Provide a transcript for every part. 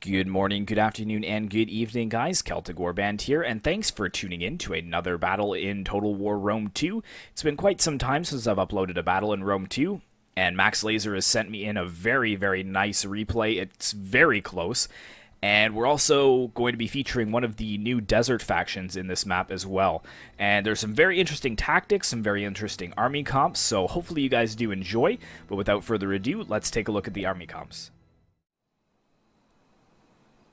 Good morning, good afternoon, and good evening, guys. Celtic Warband here, and thanks for tuning in to another battle in Total War Rome 2. It's been quite some time since I've uploaded a battle in Rome 2, and Max Laser has sent me in a very, very nice replay. It's very close, and we're also going to be featuring one of the new desert factions in this map as well. And there's some very interesting tactics, some very interesting army comps, so hopefully you guys do enjoy. But without further ado, let's take a look at the army comps.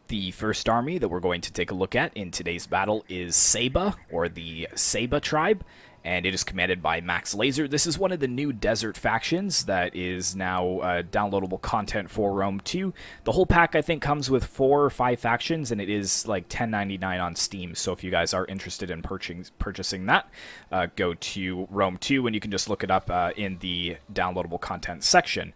The first army that we're going to take a look at in today's battle is Saba, or the Saba tribe, and it is commanded by Max Laser. This is one of the new desert factions that is now downloadable content for Rome 2. The whole pack, I think, comes with 4 or 5 factions, and it is like $10.99 on Steam, so if you guys are interested in purchasing that, go to Rome 2, and you can just look it up in the downloadable content section.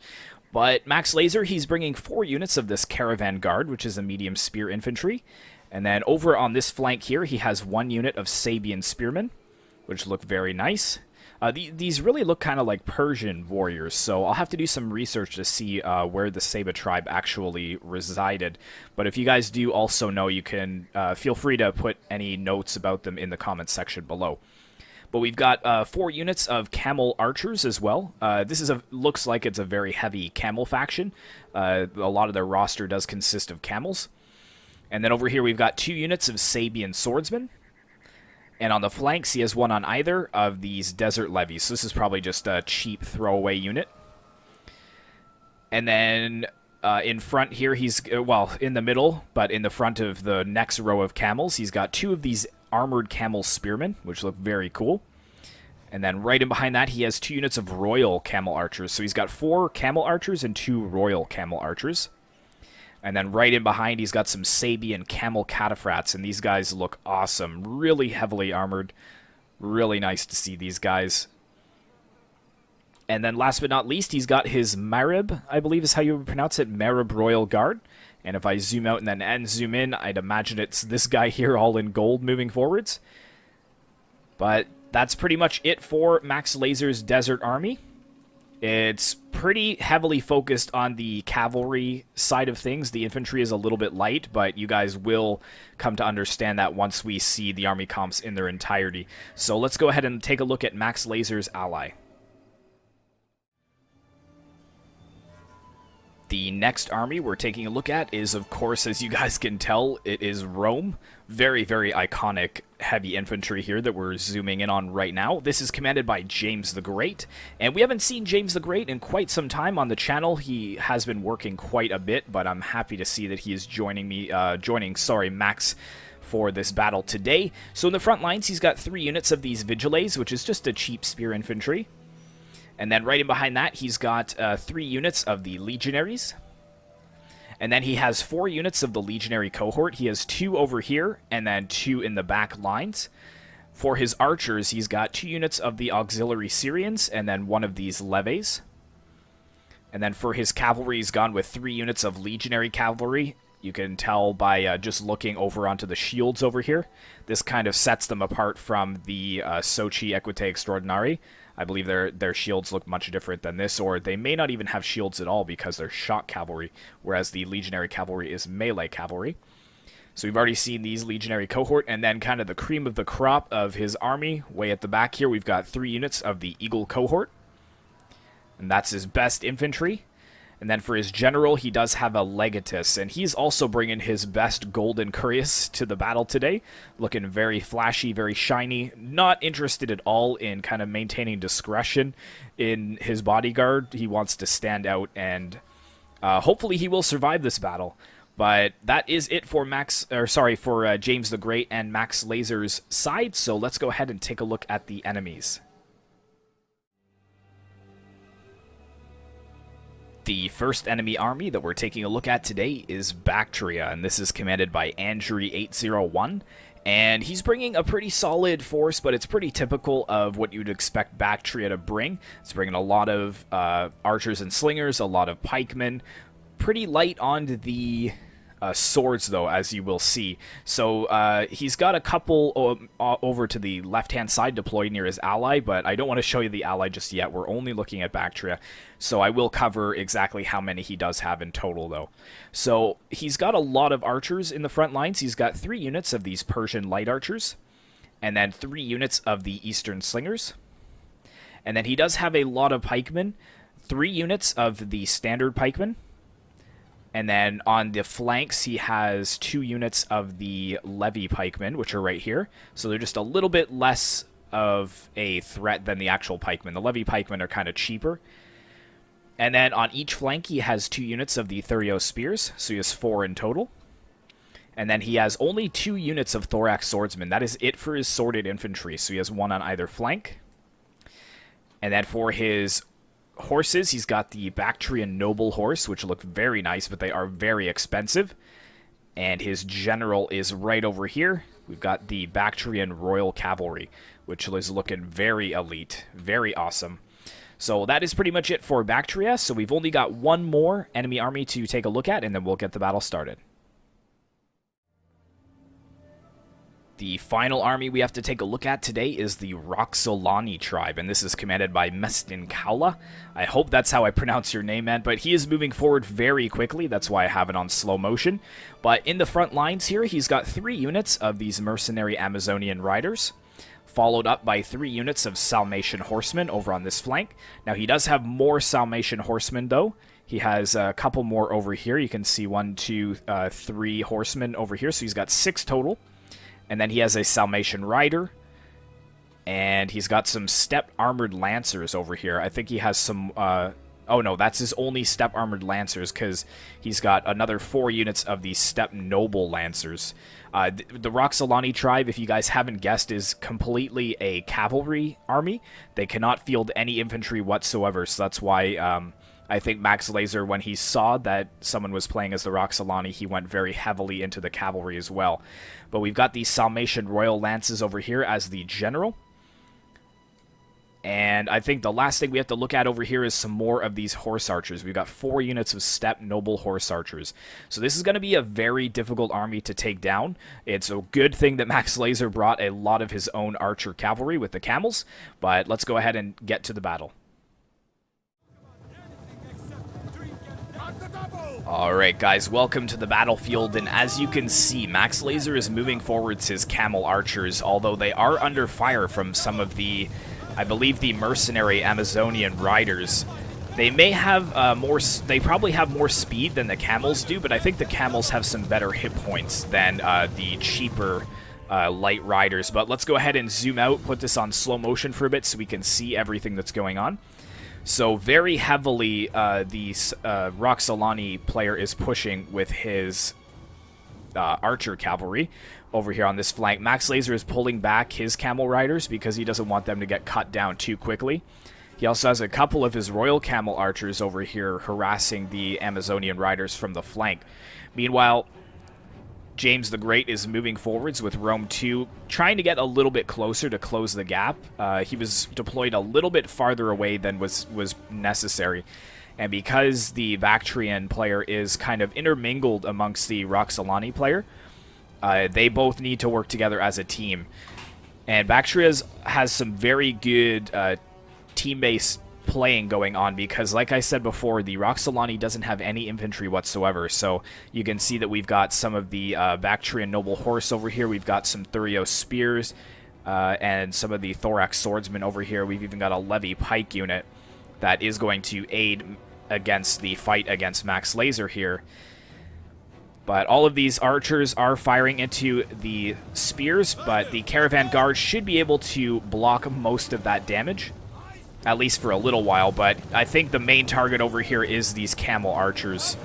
But Max Laser, he's bringing 4 units of this Caravan Guard, which is a medium spear infantry. And then over on this flank here, he has 1 unit of Sabian spearmen, which look very nice. These really look kind of like Persian warriors, so I'll have to do some research to see where the Saba tribe actually resided. But if you guys do also know, you can feel free to put any notes about them in the comments section below. But we've got 4 units of camel archers as well. This is looks like it's a very heavy camel faction. A lot of their roster does consist of camels. And then over here we've got 2 units of Sabian swordsmen. And on the flanks he has 1 on either of these desert levies. So this is probably just a cheap throwaway unit. And then in front here he's, well, in the middle, but in the front of the next row of camels, he's got 2 of these armored camel spearmen, which look very cool. And then right in behind that, he has 2 units of royal camel archers. So he's got 4 camel archers and 2 royal camel archers. And then right in behind, he's got some Sabian camel cataphracts, and these guys look awesome. Really heavily armored. Really nice to see these guys. And then last but not least, he's got his Marib, I believe is how you would pronounce it, Marib Royal Guard. And if I zoom out and then zoom in, I'd imagine it's this guy here all in gold moving forwards. But that's pretty much it for Max Laser's Desert Army. It's pretty heavily focused on the cavalry side of things. The infantry is a little bit light, but you guys will come to understand that once we see the army comps in their entirety. So let's go ahead and take a look at Max Laser's ally. The next army we're taking a look at is, of course, as you guys can tell, it is Rome. Very, very iconic heavy infantry here that we're zooming in on right now. This is commanded by James the Great, and we haven't seen James the Great in quite some time on the channel. He has been working quite a bit, but I'm happy to see that he is joining Max for this battle today. So in the front lines, he's got 3 units of these Vigiles, which is just a cheap spear infantry. And then right in behind that, he's got 3 units of the Legionaries. And then he has 4 units of the Legionary cohort. He has 2 over here, and then 2 in the back lines. For his archers, he's got 2 units of the Auxiliary Syrians, and then 1 of these Leves. And then for his cavalry, he's gone with 3 units of Legionary cavalry. You can tell by just looking over onto the shields over here. This kind of sets them apart from the Sochi Equite Extraordinari. I believe their shields look much different than this, or they may not even have shields at all because they're shock cavalry, whereas the Legionary cavalry is melee cavalry. So we've already seen these Legionary cohort, and then kind of the cream of the crop of his army. Way at the back here, we've got 3 units of the Eagle cohort, and that's his best infantry. And then for his general, he does have a Legatus, and he's also bringing his best golden cuirass to the battle today. Looking very flashy, very shiny. Not interested at all in kind of maintaining discretion in his bodyguard. He wants to stand out, and hopefully he will survive this battle. But that is it for James the Great and Max Laser's side. So let's go ahead and take a look at the enemies. The first enemy army that we're taking a look at today is Baktria, and this is commanded by Andri801, and he's bringing a pretty solid force, but it's pretty typical of what you'd expect Baktria to bring. It's bringing a lot of archers and slingers, a lot of pikemen, pretty light on the swords, though, as you will see. So he's got a couple over to the left-hand side deployed near his ally, but I don't want to show you the ally just yet. We're only looking at Baktria, so I will cover exactly how many he does have in total, though. So he's got a lot of archers in the front lines. He's got 3 units of these Persian light archers, and then 3 units of the Eastern slingers. And then he does have a lot of pikemen, 3 units of the standard pikemen. And then on the flanks, he has 2 units of the levy pikemen, which are right here. So they're just a little bit less of a threat than the actual pikemen. The levy pikemen are kind of cheaper. And then on each flank, he has 2 units of the Thurio spears, so he has 4 in total. And then he has only 2 units of thorax swordsmen. That is it for his sworded infantry, so he has 1 on either flank. And then for his horses, he's got the Bactrian noble horse, which look very nice, but they are very expensive. And his general is right over here. We've got the Bactrian royal cavalry, which is looking very elite, very awesome. So that is pretty much it for Baktria. So we've only got 1 more enemy army to take a look at, and then we'll get the battle started. The final army we have to take a look at today is the Roxolani tribe, and this is commanded by Mestin Kaula. I hope that's how I pronounce your name, man, but he is moving forward very quickly. That's why I have it on slow motion. But in the front lines here, he's got 3 units of these mercenary Amazonian riders, followed up by 3 units of Salmatian horsemen over on this flank. Now, he does have more Salmatian horsemen, though. He has a couple more over here. You can see 1, 2, 3 horsemen over here, so he's got 6 total. And then he has a Salmatian rider, and he's got some step-armored lancers over here. I think he has some... oh, no, that's his only step-armored lancers, because he's got another 4 units of the step-noble lancers. The Roxolani tribe, if you guys haven't guessed, is completely a cavalry army. They cannot field any infantry whatsoever, so that's why... I think Max Laser, when he saw that someone was playing as the Roxolani, he went very heavily into the cavalry as well. But we've got these Salmatian Royal Lances over here as the general. And I think the last thing we have to look at over here is some more of these horse archers. We've got 4 units of Steppe Noble horse archers. So this is going to be a very difficult army to take down. It's a good thing that Max Laser brought a lot of his own archer cavalry with the camels. But let's go ahead and get to the battle. Alright guys, welcome to the battlefield, and as you can see, Max Laser is moving forwards his camel archers, although they are under fire from some of the, I believe, the mercenary Amazonian riders. They may have they probably have more speed than the camels do, but I think the camels have some better hit points than the cheaper light riders. But let's go ahead and zoom out, put this on slow motion for a bit so we can see everything that's going on. So very heavily, the Roxolani player is pushing with his archer cavalry over here on this flank. Max Laser is pulling back his camel riders because he doesn't want them to get cut down too quickly. He also has a couple of his royal camel archers over here harassing the Amazonian riders from the flank. Meanwhile, James the Great is moving forwards with Rome 2, trying to get a little bit closer to close the gap. He was deployed a little bit farther away than was necessary. And because the Bactrian player is kind of intermingled amongst the Roxolani player, they both need to work together as a team. And Bactria has some very good team-based playing going on because, like I said before, the Roxolani doesn't have any infantry whatsoever. So you can see that we've got some of the Bactrian noble horse over here. We've got some Thurio spears and some of the thorax swordsmen over here. We've even got a levy pike unit that is going to aid against the fight against Max Laser here. But all of these archers are firing into the spears, but the caravan guard should be able to block most of that damage, at least for a little while. But I think the main target over here is these camel archers.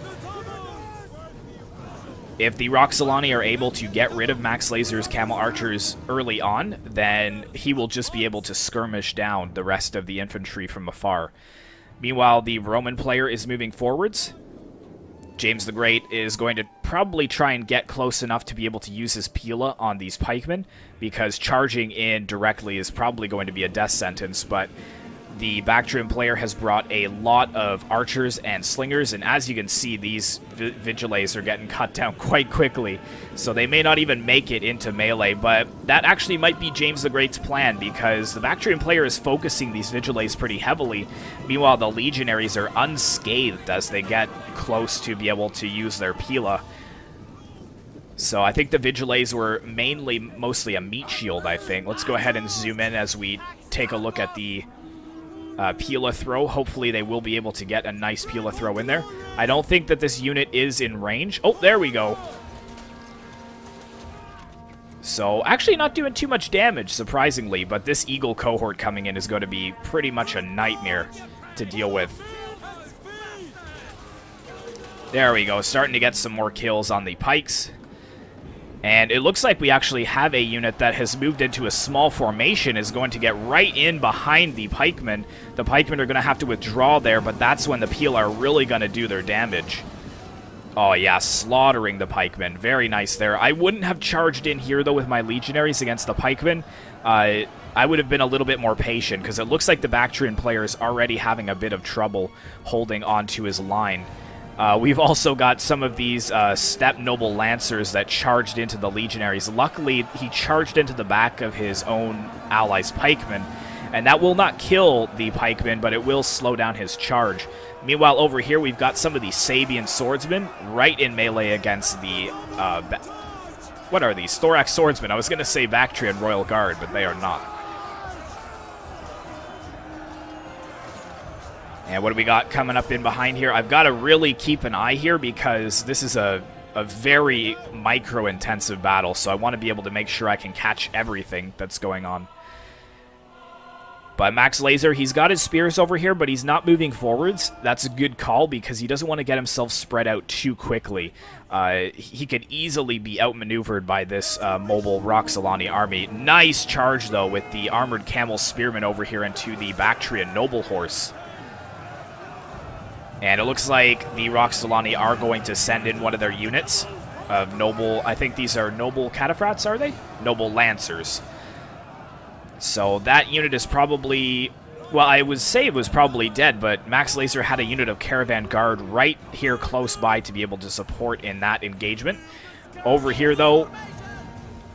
If the Roxolani are able to get rid of Max Laser's camel archers early on, then he will just be able to skirmish down the rest of the infantry from afar. Meanwhile, the Roman player is moving forwards. James the Great is going to probably try and get close enough to be able to use his Pila on these pikemen, because charging in directly is probably going to be a death sentence, but the Bactrian player has brought a lot of archers and slingers, and as you can see, these Vigiles are getting cut down quite quickly, so they may not even make it into melee, but that actually might be James the Great's plan, because the Bactrian player is focusing these Vigiles pretty heavily. Meanwhile, the Legionaries are unscathed as they get close to be able to use their Pila. So I think the Vigiles were mostly a meat shield, I think. Let's go ahead and zoom in as we take a look at the Pila throw. Hopefully they will be able to get a nice Pila throw in there. I don't think that this unit is in range. Oh, there we go. So actually not doing too much damage, surprisingly, but this Eagle cohort coming in is going to be pretty much a nightmare to deal with. There we go, starting to get some more kills on the pikes. And it looks like we actually have a unit that has moved into a small formation, is going to get right in behind the pikemen. The pikemen are going to have to withdraw there, but that's when the Pila are really going to do their damage. Oh yeah, slaughtering the pikemen. Very nice there. I wouldn't have charged in here, though, with my legionaries against the pikemen. I would have been a little bit more patient, because it looks like the Bactrian player is already having a bit of trouble holding onto his line. We've also got some of these Steppe Noble Lancers that charged into the Legionaries. Luckily, he charged into the back of his own allies' pikemen, and that will not kill the pikemen, but it will slow down his charge. Meanwhile, over here, we've got some of these Sabian swordsmen right in melee against the... what are these? Thorax swordsmen. I was going to say Bactrian Royal Guard, but they are not. And what do we got coming up in behind here? I've got to really keep an eye here because this is a very micro-intensive battle, so I want to be able to make sure I can catch everything that's going on. But Max Laser, he's got his spears over here, but he's not moving forwards. That's a good call because he doesn't want to get himself spread out too quickly. He could easily be outmaneuvered by this mobile Roxolani army. Nice charge, though, with the armored camel spearmen over here into the Bactrian noble horse. And it looks like the Roxolani are going to send in one of their units of noble... I think these are noble cataphracts, are they? Noble lancers. So that unit is probably... Well, I would say it was probably dead, but Max Laser had a unit of caravan guard right here close by to be able to support in that engagement. Over here, though,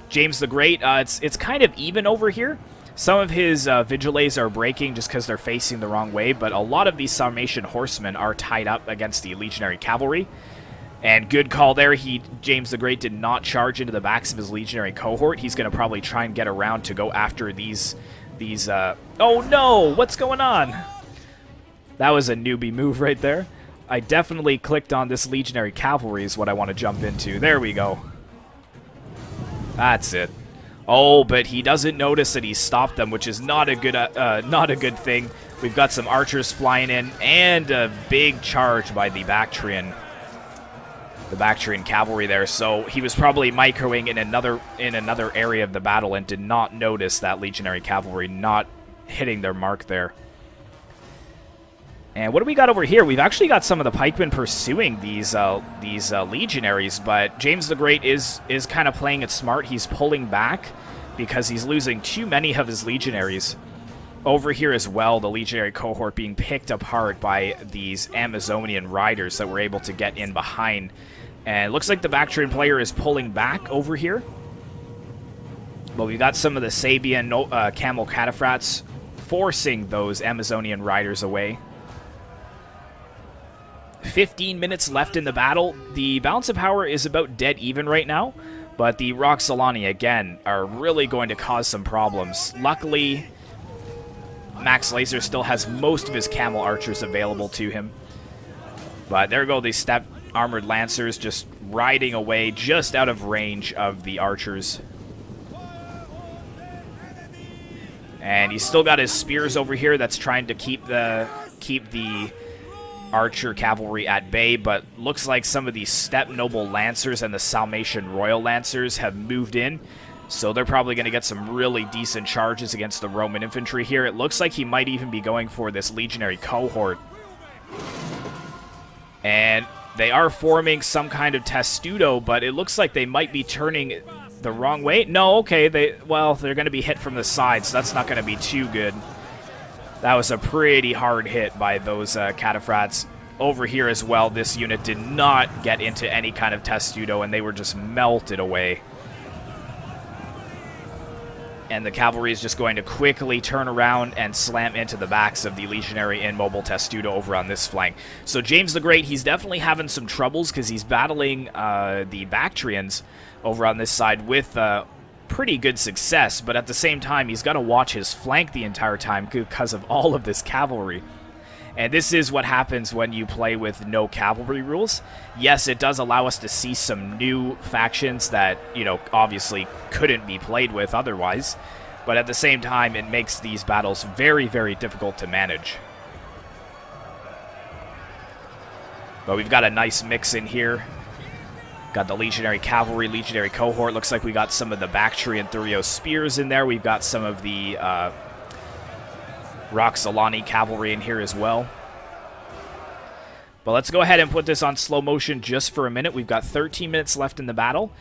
James the Great, it's kind of even over here. Some of his Vigiles are breaking just because they're facing the wrong way, but a lot of these Sarmatian horsemen are tied up against the legionary cavalry. And good call there. James the Great did not charge into the backs of his legionary cohort. He's going to probably try and get around to go after these oh no! What's going on? That was a newbie move right there. I definitely clicked on this legionary cavalry is what I want to jump into. There we go. That's it. Oh, but he doesn't notice that he stopped them, which is not a good thing. We've got some archers flying in, and a big charge by the Bactrian cavalry there. So he was probably microing in another area of the battle and did not notice that legionary cavalry not hitting their mark there. And what do we got over here? We've actually got some of the pikemen pursuing these legionaries, but James the Great is kind of playing it smart. He's pulling back because he's losing too many of his legionaries. Over here as well, the legionary cohort being picked apart by these Amazonian riders that were able to get in behind. And it looks like the Bactrian player is pulling back over here. But we've got some of the Sabian camel cataphracts forcing those Amazonian riders away. 15 minutes left in the battle. The balance of power is about dead even right now, but the Roxolani, again, are really going to cause some problems. Luckily, Max Laser still has most of his camel archers available to him. But there go these Steppe armored lancers just riding away just out of range of the archers. And he's still got his spears over here that's trying to keep the archer cavalry at bay, but looks like some of these Steppe Noble Lancers and the Sarmatian Royal Lancers have moved in, so they're probably going to get some really decent charges against the Roman infantry here. It looks like he might even be going for this legionary cohort. And they are forming some kind of testudo, but it looks like they might be turning the wrong way. No, okay, they're going to be hit from the side, so that's not going to be too good. That was a pretty hard hit by those cataphracts. Over here as well, this unit did not get into any kind of testudo, and they were just melted away. And the cavalry is just going to quickly turn around and slam into the backs of the legionary immobile testudo over on this flank. So James the Great, he's definitely having some troubles because he's battling the Bactrians over on this side with pretty good success, but at the same time, he's got to watch his flank the entire time because of all of this cavalry. And this is what happens when you play with no cavalry rules. Yes, it does allow us to see some new factions that, you know, obviously couldn't be played with otherwise. But at the same time, it makes these battles very, very difficult to manage. But we've got a nice mix in here. Got the Legionary Cavalry, Legionary Cohort. Looks like we got some of the Bactrian Thurio Spears in there. We've got some of the Roxolani Cavalry in here as well. But let's go ahead and put this on slow motion just for a minute. We've got 13 minutes left in the battle.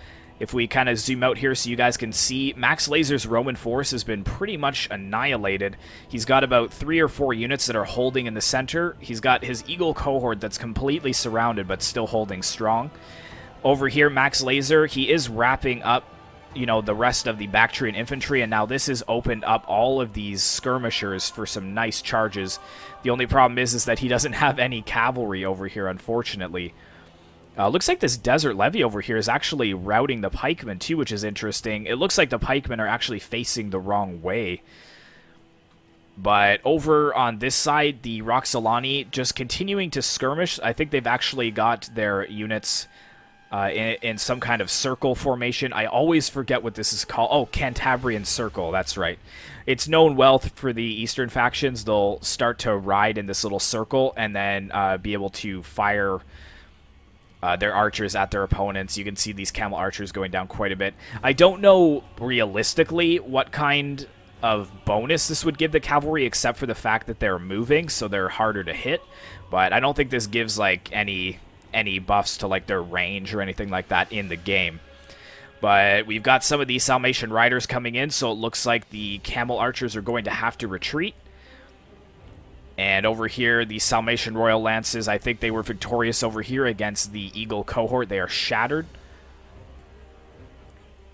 If we kind of zoom out here so you guys can see, Max Laser's Roman force has been pretty much annihilated. He's got about 3 or 4 units that are holding in the center. He's got his Eagle Cohort that's completely surrounded but still holding strong. Over here, Max Laser, he is wrapping up, you know, the rest of the Bactrian infantry, and now this has opened up all of these skirmishers for some nice charges. The only problem is that he doesn't have any cavalry over here, unfortunately. Looks like this Desert Levy over here is actually routing the pikemen too, which is interesting. It looks like the pikemen are actually facing the wrong way. But over on this side, the Roxolani just continuing to skirmish. I think they've actually got their units in some kind of circle formation. I always forget what this is called. Oh, Cantabrian Circle, that's right. It's known well for the Eastern factions. They'll start to ride in this little circle and then be able to fire their archers at their opponents. You can see these camel archers going down quite a bit. I don't know realistically what kind of bonus this would give the cavalry, except for the fact that they're moving, so they're harder to hit. But I don't think this gives like any buffs to like their range or anything like that in the game. But we've got some of these Salmation Riders coming in, so it looks like the Camel Archers are going to have to retreat. And over here, the Salmation Royal Lances, I think they were victorious over here against the Eagle Cohort. They are shattered.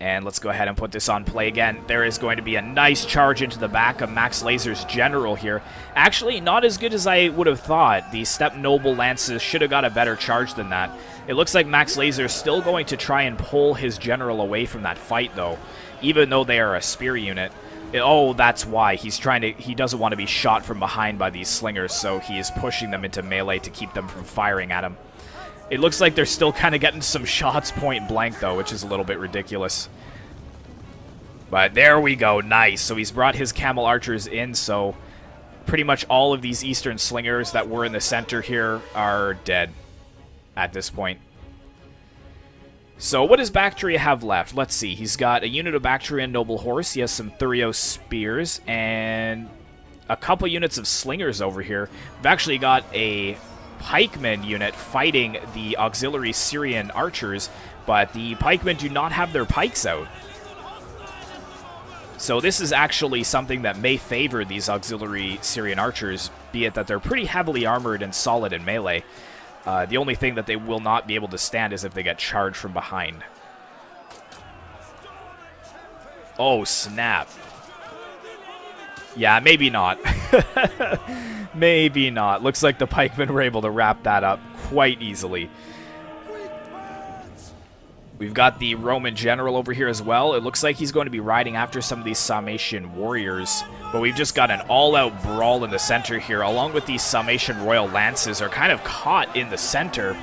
And let's go ahead and put this on play again. There is going to be a nice charge into the back of Max Laser's general here. Actually, not as good as I would have thought. The Steppe Noble Lances should have got a better charge than that. It looks like Max Laser is still going to try and pull his general away from that fight, though, even though they are a spear unit. Oh, that's why. He doesn't want to be shot from behind by these slingers, so he is pushing them into melee to keep them from firing at him. It looks like they're still kind of getting some shots point blank, though, which is a little bit ridiculous. But there we go. Nice. So he's brought his camel archers in, so pretty much all of these eastern slingers that were in the center here are dead at this point. So what does Baktria have left? Let's see. He's got a unit of Bactrian Noble Horse. He has some Thurio Spears and a couple units of slingers over here. We've actually got a pikemen unit fighting the auxiliary Syrian archers, but the pikemen do not have their pikes out. So this is actually something that may favor these auxiliary Syrian archers, be it that they're pretty heavily armored and solid in melee. The only thing that they will not be able to stand is if they get charged from behind. Oh, snap. Yeah, maybe not. Maybe not. Looks like the pikemen were able to wrap that up quite easily. We've got the Roman general over here as well. It looks like he's going to be riding after some of these Sarmatian warriors. But we've just got an all-out brawl in the center here, along with these Sarmatian royal lances are kind of caught in the center.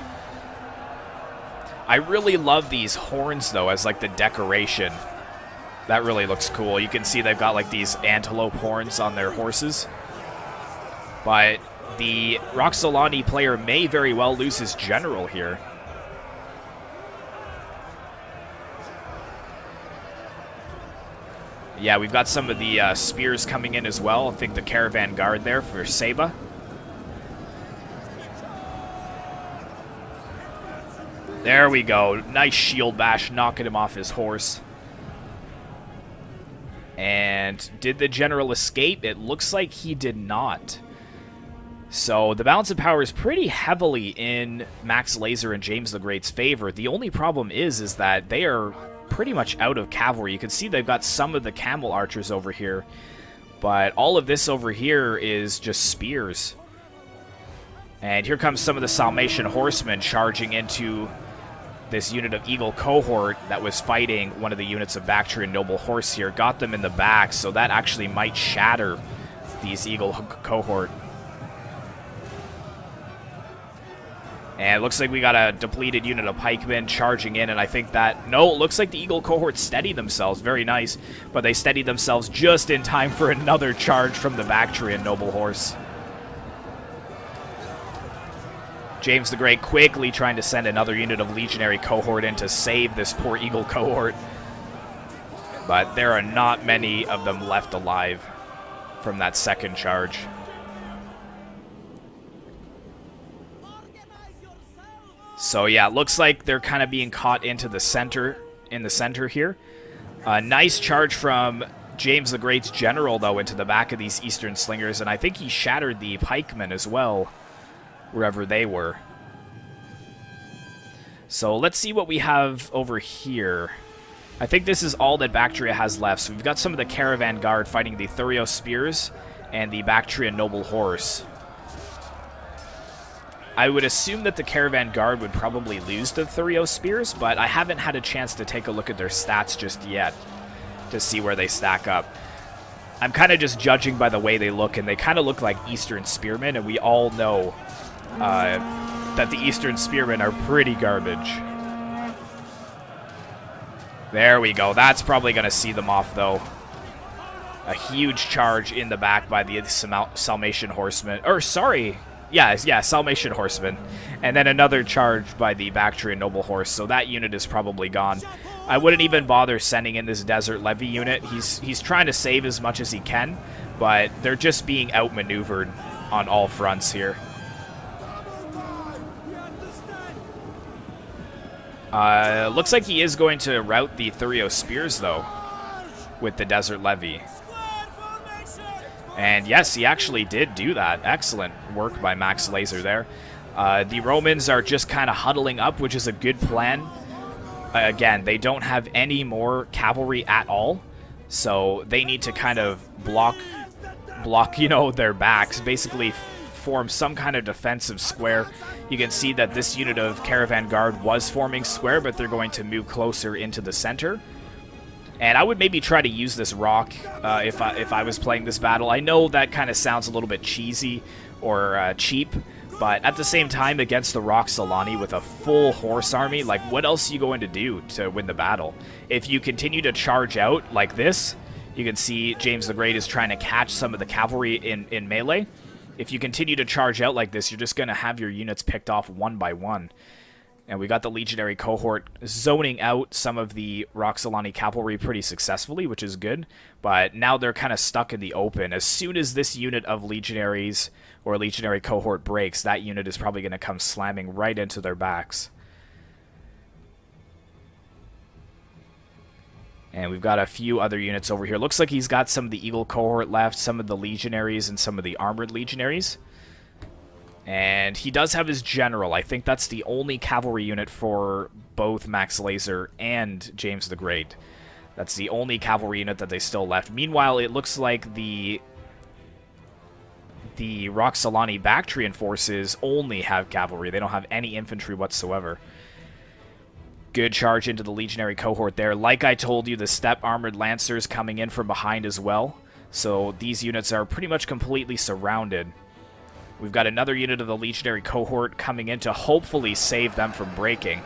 I really love these horns, though, as like the decoration. That really looks cool. You can see they've got like these antelope horns on their horses. But the Roxolani player may very well lose his general here. Yeah, we've got some of the spears coming in as well. I think the caravan guard there for Saba. There we go. Nice shield bash, knocking him off his horse. And did the general escape? It looks like he did not. So the balance of power is pretty heavily in Max Laser and James the Great's favor. The only problem is that they are pretty much out of cavalry. You can see they've got some of the camel archers over here, but all of this over here is just spears. And here comes some of the Salmation horsemen charging into this unit of Eagle cohort that was fighting one of the units of Bactrian Noble Horse here. Got them in the back, so that actually might shatter these Eagle cohort. And it looks like we got a depleted unit of pikemen charging in, and I think that... No, it looks like the Eagle cohort steadied themselves. Very nice. But they steadied themselves just in time for another charge from the Bactrian Noble Horse. James the Great quickly trying to send another unit of Legionary cohort in to save this poor Eagle cohort. But there are not many of them left alive from that second charge. So yeah, it looks like they're kind of being caught into the center, in the center here. Nice charge from James the Great's general, though, into the back of these Eastern Slingers, and I think he shattered the pikemen as well, wherever they were. So let's see what we have over here. I think this is all that Baktria has left. So we've got some of the Caravan Guard fighting the Thurio Spears and the Bactrian Noble Horse. I would assume that the Caravan Guard would probably lose to Thurio Spears, but I haven't had a chance to take a look at their stats just yet to see where they stack up. I'm kind of just judging by the way they look, and they kind of look like Eastern Spearmen, and we all know that the Eastern Spearmen are pretty garbage. There we go. That's probably going to see them off, though. A huge charge in the back by the Salmation Horsemen. Or, sorry... Yeah, Salmation Horsemen. And then another charge by the Bactrian Noble Horse, so that unit is probably gone. I wouldn't even bother sending in this Desert Levy unit. He's trying to save as much as he can, but they're just being outmaneuvered on all fronts here. Looks like he is going to rout the Thurio Spears, though, with the Desert Levy. And yes, he actually did do that. Excellent work by Max Laser there. The Romans are just kind of huddling up, which is a good plan. Again, they don't have any more cavalry at all, so they need to kind of block, you know, their backs. Basically, form some kind of defensive square. You can see that this unit of Caravan Guard was forming square, but they're going to move closer into the center. And I would maybe try to use this rock if I was playing this battle. I know that kind of sounds a little bit cheesy or cheap, but at the same time, against the Roxolani with a full horse army, like, what else are you going to do to win the battle? If you continue to charge out like this, you can see James the Great is trying to catch some of the cavalry in melee. If you continue to charge out like this, you're just going to have your units picked off one by one. And we got the Legionary cohort zoning out some of the Roxolani cavalry pretty successfully, which is good. But now they're kind of stuck in the open. As soon as this unit of Legionaries or Legionary cohort breaks, that unit is probably going to come slamming right into their backs. And we've got a few other units over here. Looks like he's got some of the Eagle cohort left, some of the Legionaries, and some of the Armored Legionaries. And he does have his general. I think that's the only cavalry unit for both Max Laser and James the Great. That's the only cavalry unit that they still left. Meanwhile, it looks like the Roxolani Bactrian forces only have cavalry. They don't have any infantry whatsoever. Good charge into the Legionary cohort there. Like I told you, the Steppe Armored Lancers coming in from behind as well. So these units are pretty much completely surrounded. We've got another unit of the Legionary cohort coming in to hopefully save them from breaking.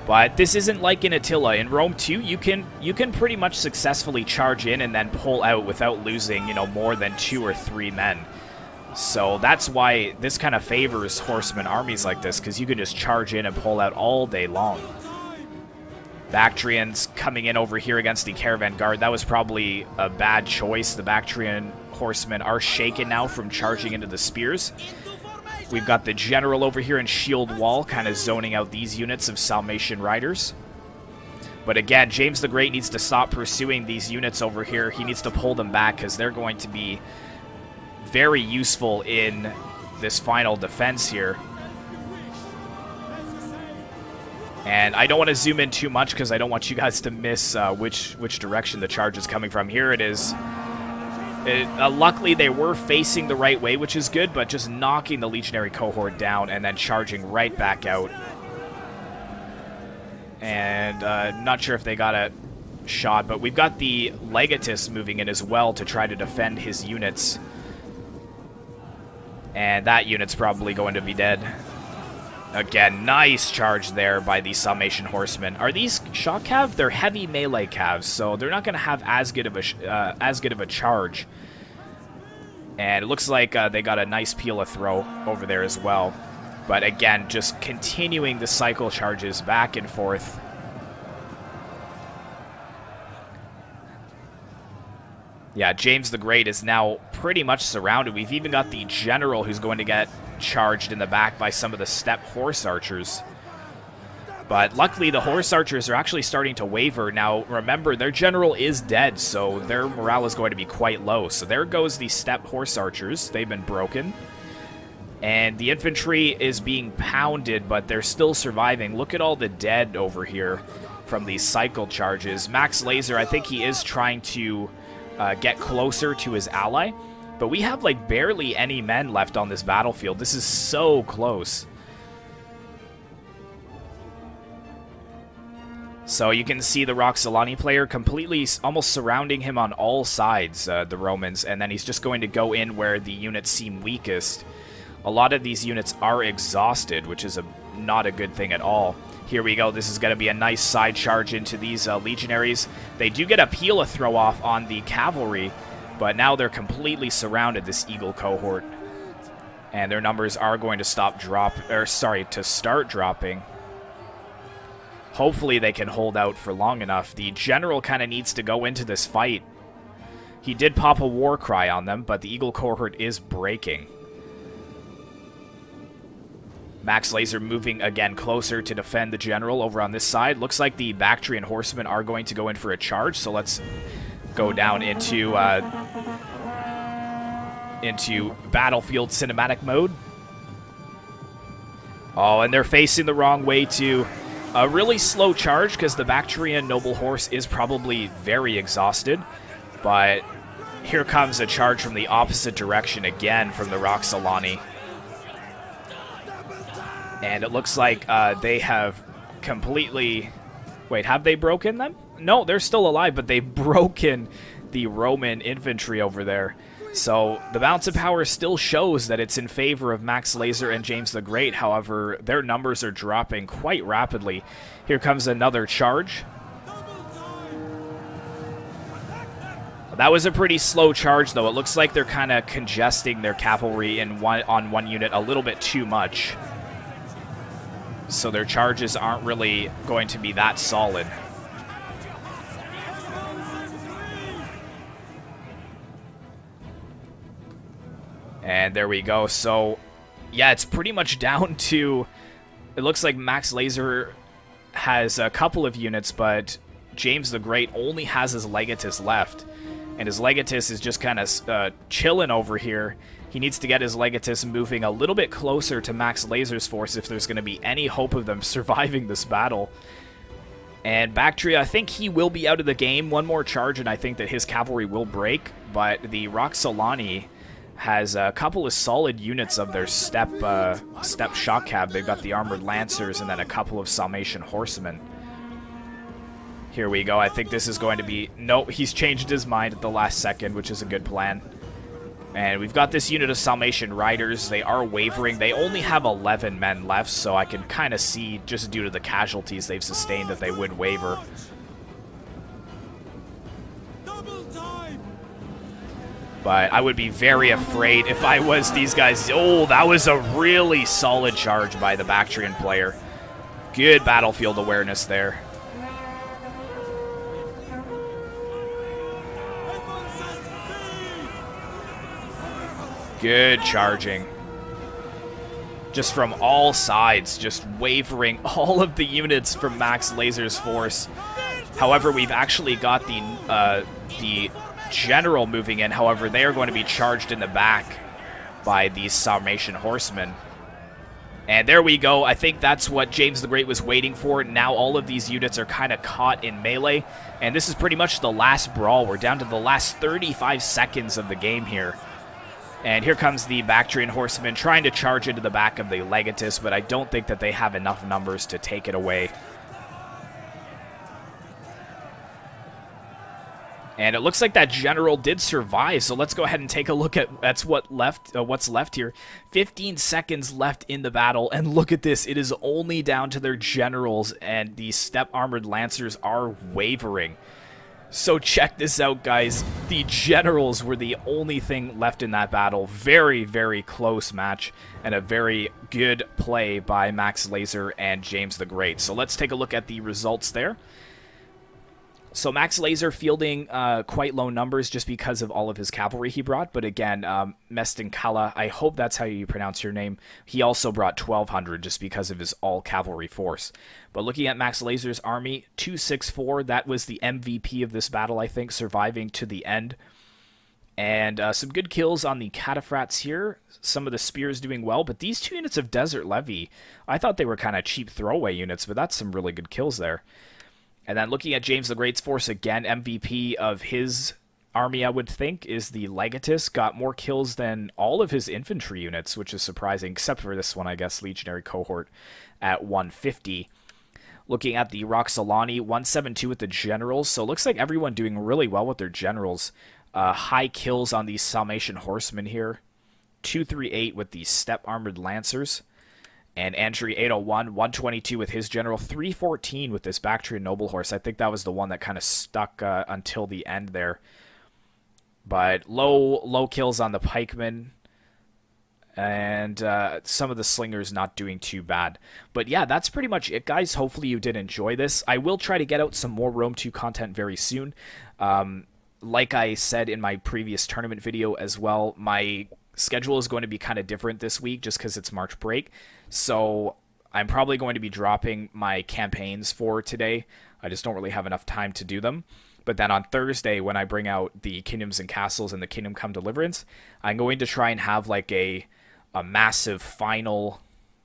But this isn't like in Attila. In Rome 2, you can pretty much successfully charge in and then pull out without losing, you know, more than 2 or 3 men. So that's why this kind of favors horseman armies like this, because you can just charge in and pull out all day long. Bactrians coming in over here against the Caravan Guard. That was probably a bad choice. The Bactrian horsemen are shaken now from charging into the spears. We've got the general over here in Shield Wall, kind of zoning out these units of Salmation riders. But again, James the Great needs to stop pursuing these units over here. He needs to pull them back because they're going to be very useful in this final defense here. And I don't want to zoom in too much because I don't want you guys to miss which direction the charge is coming from. Here it is. Luckily, they were facing the right way, which is good, but just knocking the legionary cohort down and then charging right back out. And not sure if they got a shot, but we've got the Legatus moving in as well to try to defend his units. And that unit's probably going to be dead. Again, nice charge there by the Summation Horsemen. Are these shock cav? They're heavy melee cavs, so they're not going to have as good of a charge. And it looks like they got a nice Pila throw over there as well. But again, just continuing the cycle charges back and forth. Yeah, James the Great is now pretty much surrounded. We've even got the general who's going to get charged in the back by some of the steppe horse archers. But luckily, the horse archers are actually starting to waver. Now, remember, their general is dead, so their morale is going to be quite low. So there goes the steppe horse archers. They've been broken. And the infantry is being pounded, but they're still surviving. Look at all the dead over here from these cycle charges. Max Laser, I think he is trying to get closer to his ally. But we have, like, barely any men left on this battlefield. This is so close. So you can see the Roxolani player completely almost surrounding him on all sides, the Romans. And then he's just going to go in where the units seem weakest. A lot of these units are exhausted, which is not a good thing at all. Here we go. This is going to be a nice side charge into these legionaries. They do get a Pila throw off on the cavalry, but now they're completely surrounded, this Eagle cohort. And their numbers are going to start dropping. Hopefully they can hold out for long enough. The general kind of needs to go into this fight. He did pop a war cry on them, but the Eagle cohort is breaking. Max Laser moving again closer to defend the general over on this side. Looks like the Bactrian horsemen are going to go in for a charge, so let's go down into battlefield cinematic mode. Oh, and they're facing the wrong way too. A really slow charge because the Bactrian noble horse is probably very exhausted, but here comes a charge from the opposite direction again from the Roxolani. And it looks like they have completely... Wait, have they broken them? No, they're still alive, but they've broken the Roman infantry over there. So the balance of power still shows that it's in favor of Max Laser and James the Great. However, their numbers are dropping quite rapidly. Here comes another charge. That was a pretty slow charge, though. It looks like they're kind of congesting their cavalry on one unit a little bit too much. So their charges aren't really going to be that solid. And there we go. So, yeah, it's pretty much down to... It looks like Max Laser has a couple of units, but James the Great only has his Legatus left. And his Legatus is just kind of chilling over here. He needs to get his Legatus moving a little bit closer to Max Laser's force if there's going to be any hope of them surviving this battle. And Baktria, I think he will be out of the game. One more charge, and I think that his cavalry will break. But the Roxolani has a couple of solid units of their steppe shock cab. They've got the armored lancers and then a couple of Summation horsemen. Here we go. I think this is going to be... Nope, he's changed his mind at the last second, which is a good plan. And we've got this unit of Summation riders. They are wavering. They only have 11 men left, so I can kind of see, just due to the casualties they've sustained, that they would waver. But I would be very afraid if I was these guys. Oh, that was a really solid charge by the Bactrian player. Good battlefield awareness there. Good charging. Just from all sides, just wavering all of the units from Max Laser's force. However, we've actually got the general moving in. However, they are going to be charged in the back by these Sarmatian horsemen. And there we go. I think that's what James the Great was waiting for. Now all of these units are kind of caught in melee. And this is pretty much the last brawl. We're down to the last 35 seconds of the game here. And here comes the Bactrian horsemen trying to charge into the back of the Legatus, but I don't think that they have enough numbers to take it away. And it looks like that general did survive, so let's go ahead and take a look at what's left here. 15 seconds left in the battle, and look at this. It is only down to their generals, and the step-armored lancers are wavering. So check this out, guys. The generals were the only thing left in that battle. Very, very close match, and a very good play by Max Laser and James the Great. So let's take a look at the results there. So Max Laser fielding quite low numbers just because of all of his cavalry he brought. But again, Mestinkala, I hope that's how you pronounce your name. He also brought 1,200 just because of his all-cavalry force. But looking at Max Laser's army, 264, that was the MVP of this battle, I think, surviving to the end. And some good kills on the cataphracts here. Some of the spears doing well. But these two units of Desert Levy, I thought they were kind of cheap throwaway units, but that's some really good kills there. And then looking at James the Great's force again, MVP of his army, I would think, is the Legatus. Got more kills than all of his infantry units, which is surprising, except for this one, I guess, Legionary Cohort at 150. Looking at the Roxolani, 172 with the generals. So it looks like everyone doing really well with their generals. High kills on these Salmatian horsemen here. 238 with the step-armored lancers. And Andrew 801, 122 with his general, 314 with this Bactrian noble horse. I think that was the one that kind of stuck until the end there. But low kills on the pikemen. And some of the slingers not doing too bad. But yeah, that's pretty much it, guys. Hopefully you did enjoy this. I will try to get out some more Rome 2 content very soon. Like I said in my previous tournament video as well, my schedule is going to be kind of different this week just because it's March break. So I'm probably going to be dropping my campaigns for today. I just don't really have enough time to do them. But then on Thursday, when I bring out the Kingdoms and Castles and the Kingdom Come Deliverance, I'm going to try and have like a massive final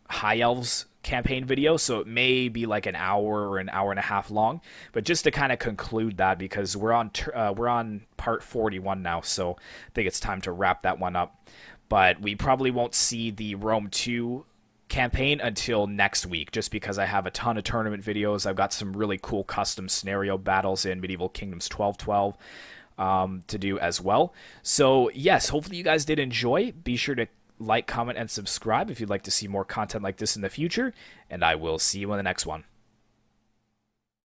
High Elves campaign video. So it may be like an hour or an hour and a half long. But just to kind of conclude that, because we're on part 41 now, so I think it's time to wrap that one up. But we probably won't see the Rome 2 campaign until next week, just because I have a ton of tournament videos. I've got some really cool custom scenario battles in Medieval Kingdoms 1212 to do as well. So yes, hopefully you guys did enjoy. Be sure to like, comment, and subscribe if you'd like to see more content like this in the future, and I will see you in the next one.